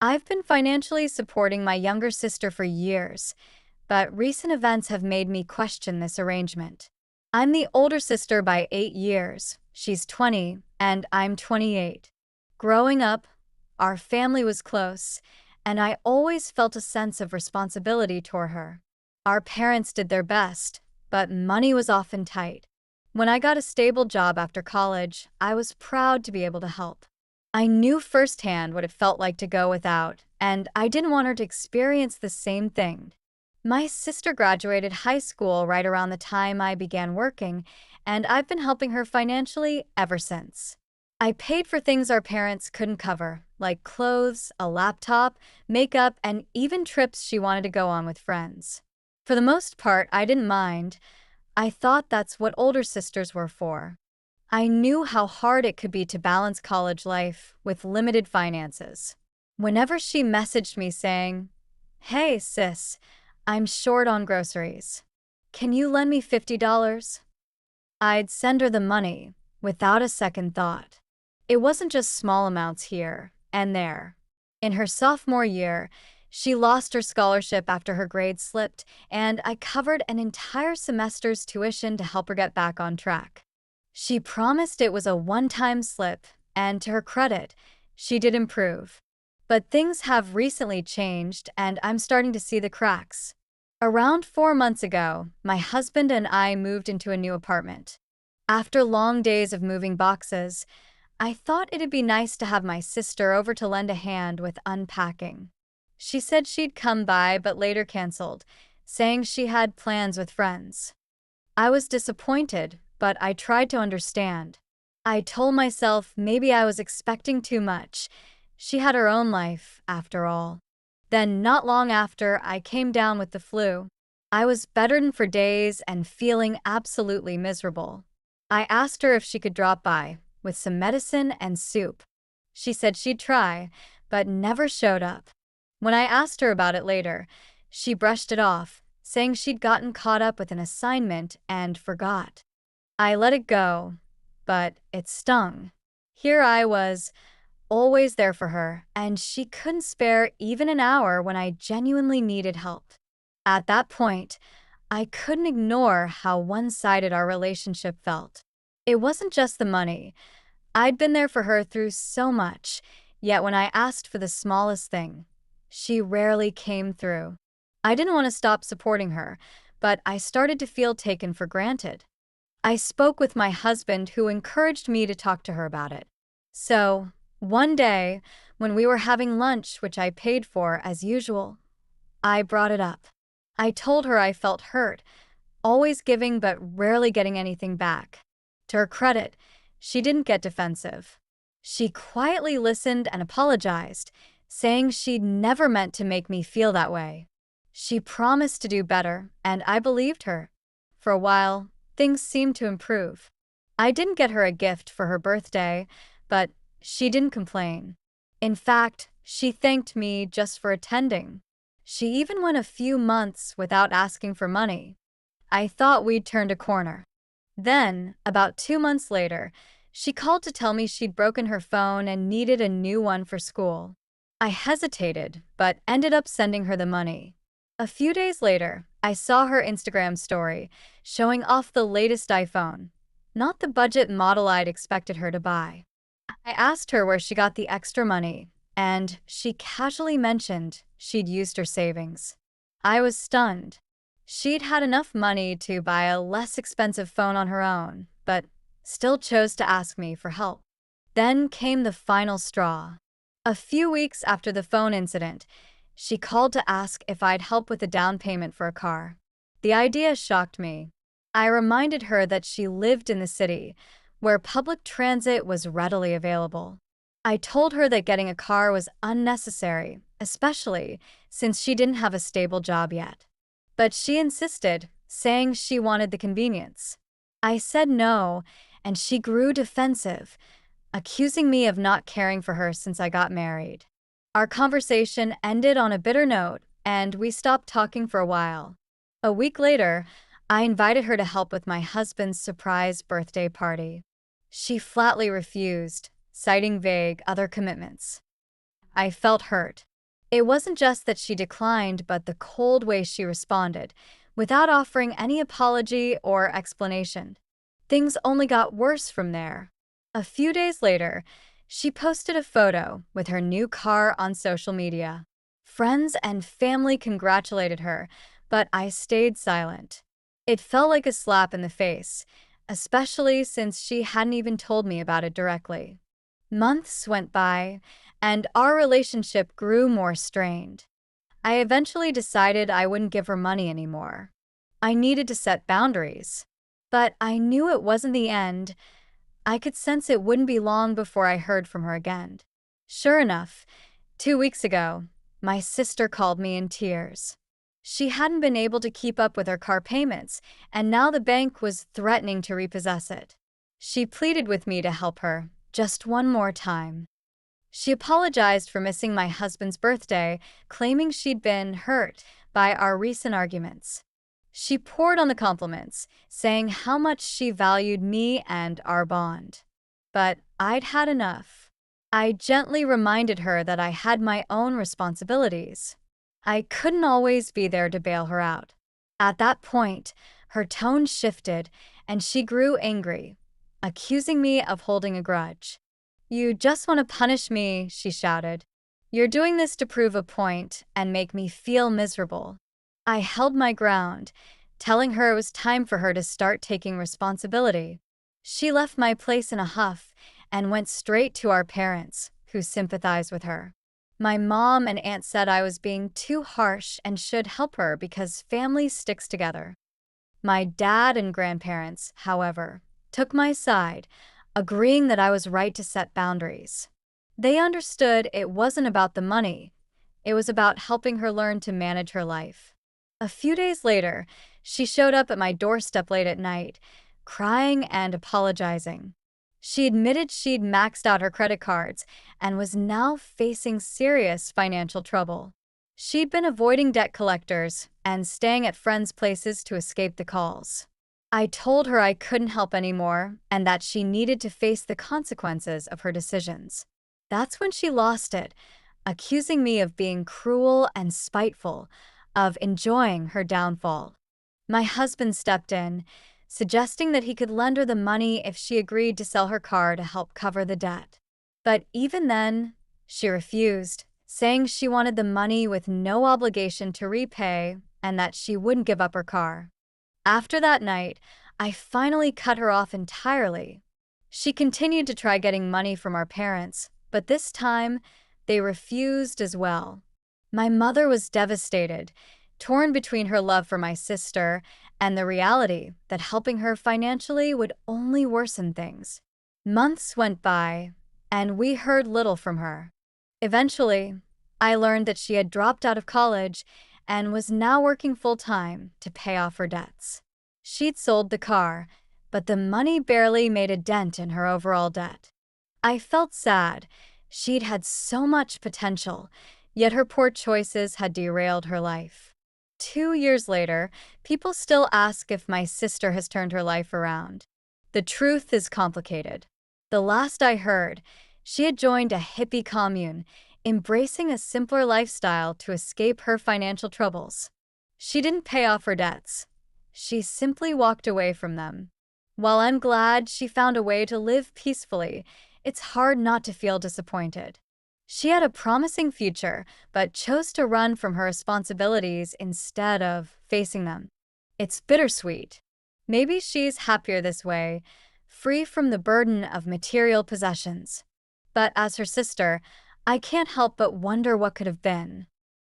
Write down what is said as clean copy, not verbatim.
I've been financially supporting my younger sister for years, but recent events have made me question this arrangement. I'm the older sister by 8 years. She's 20, and I'm 28. Growing up, our family was close, and I always felt a sense of responsibility toward her. Our parents did their best, but money was often tight. When I got a stable job after college, I was proud to be able to help. I knew firsthand what it felt like to go without, and I didn't want her to experience the same thing. My sister graduated high school right around the time I began working, and I've been helping her financially ever since. I paid for things our parents couldn't cover, like clothes, a laptop, makeup, and even trips she wanted to go on with friends. For the most part, I didn't mind. I thought that's what older sisters were for. I knew how hard it could be to balance college life with limited finances. Whenever she messaged me saying, "Hey, sis, I'm short on groceries. Can you lend me $50?" I'd send her the money without a second thought. It wasn't just small amounts here and there. In her sophomore year, she lost her scholarship after her grades slipped, and I covered an entire semester's tuition to help her get back on track. She promised it was a one-time slip, and to her credit, she did improve. But things have recently changed, and I'm starting to see the cracks. Around 4 months ago, my husband and I moved into a new apartment. After long days of moving boxes, I thought it'd be nice to have my sister over to lend a hand with unpacking. She said she'd come by but later canceled, saying she had plans with friends. I was disappointed, but I tried to understand. I told myself maybe I was expecting too much. She had her own life, after all. Then, not long after, I came down with the flu. I was bedridden for days and feeling absolutely miserable. I asked her if she could drop by with some medicine and soup. She said she'd try, but never showed up. When I asked her about it later, she brushed it off, saying she'd gotten caught up with an assignment and forgot. I let it go, but it stung. Here I was, always there for her, and she couldn't spare even an hour when I genuinely needed help. At that point, I couldn't ignore how one-sided our relationship felt. It wasn't just the money. I'd been there for her through so much, yet when I asked for the smallest thing, she rarely came through. I didn't want to stop supporting her, but I started to feel taken for granted. I spoke with my husband, who encouraged me to talk to her about it. So, one day, when we were having lunch, which I paid for as usual, I brought it up. I told her I felt hurt, always giving but rarely getting anything back. To her credit, she didn't get defensive. She quietly listened and apologized, saying she'd never meant to make me feel that way. She promised to do better, and I believed her. For a while, things seemed to improve. I didn't get her a gift for her birthday, but she didn't complain. In fact, she thanked me just for attending. She even went a few months without asking for money. I thought we'd turned a corner. Then, about 2 months later, she called to tell me she'd broken her phone and needed a new one for school. I hesitated, but ended up sending her the money. A few days later, I saw her Instagram story showing off the latest iPhone, not the budget model I'd expected her to buy. I asked her where she got the extra money, and she casually mentioned she'd used her savings. I was stunned. She'd had enough money to buy a less expensive phone on her own, but still chose to ask me for help. Then came the final straw. A few weeks after the phone incident, she called to ask if I'd help with the down payment for a car. The idea shocked me. I reminded her that she lived in the city, where public transit was readily available. I told her that getting a car was unnecessary, especially since she didn't have a stable job yet. But she insisted, saying she wanted the convenience. I said no, and she grew defensive, accusing me of not caring for her since I got married. Our conversation ended on a bitter note, and we stopped talking for a while. A week later, I invited her to help with my husband's surprise birthday party. She flatly refused, citing vague other commitments. I felt hurt. It wasn't just that she declined, but the cold way she responded, without offering any apology or explanation. Things only got worse from there. A few days later, she posted a photo with her new car on social media. Friends and family congratulated her, but I stayed silent. It felt like a slap in the face, especially since she hadn't even told me about it directly. Months went by, and our relationship grew more strained. I eventually decided I wouldn't give her money anymore. I needed to set boundaries. But I knew it wasn't the end. I could sense it wouldn't be long before I heard from her again. Sure enough, 2 weeks ago, my sister called me in tears. She hadn't been able to keep up with her car payments, and now the bank was threatening to repossess it. She pleaded with me to help her, just one more time. She apologized for missing my husband's birthday, claiming she'd been hurt by our recent arguments. She poured on the compliments, saying how much she valued me and our bond. But I'd had enough. I gently reminded her that I had my own responsibilities. I couldn't always be there to bail her out. At that point, her tone shifted and she grew angry, accusing me of holding a grudge. "You just want to punish me," she shouted. "You're doing this to prove a point and make me feel miserable." I held my ground, telling her it was time for her to start taking responsibility. She left my place in a huff and went straight to our parents, who sympathized with her. My mom and aunt said I was being too harsh and should help her because family sticks together. My dad and grandparents, however, took my side, agreeing that I was right to set boundaries. They understood it wasn't about the money. It was about helping her learn to manage her life. A few days later, she showed up at my doorstep late at night, crying and apologizing. She admitted she'd maxed out her credit cards and was now facing serious financial trouble. She'd been avoiding debt collectors and staying at friends' places to escape the calls. I told her I couldn't help anymore and that she needed to face the consequences of her decisions. That's when she lost it, accusing me of being cruel and spiteful, of enjoying her downfall. My husband stepped in, suggesting that he could lend her the money if she agreed to sell her car to help cover the debt. But even then, she refused, saying she wanted the money with no obligation to repay and that she wouldn't give up her car. After that night, I finally cut her off entirely. She continued to try getting money from our parents, but this time, they refused as well. My mother was devastated, torn between her love for my sister and the reality that helping her financially would only worsen things. Months went by, and we heard little from her. Eventually, I learned that she had dropped out of college and was now working full-time to pay off her debts. She'd sold the car, but the money barely made a dent in her overall debt. I felt sad. She'd had so much potential, yet her poor choices had derailed her life. 2 years later, people still ask if my sister has turned her life around. The truth is complicated. The last I heard, she had joined a hippie commune, embracing a simpler lifestyle to escape her financial troubles. She didn't pay off her debts. She simply walked away from them. While I'm glad she found a way to live peacefully, it's hard not to feel disappointed. She had a promising future, but chose to run from her responsibilities instead of facing them. It's bittersweet. Maybe she's happier this way, free from the burden of material possessions. But as her sister, I can't help but wonder what could have been.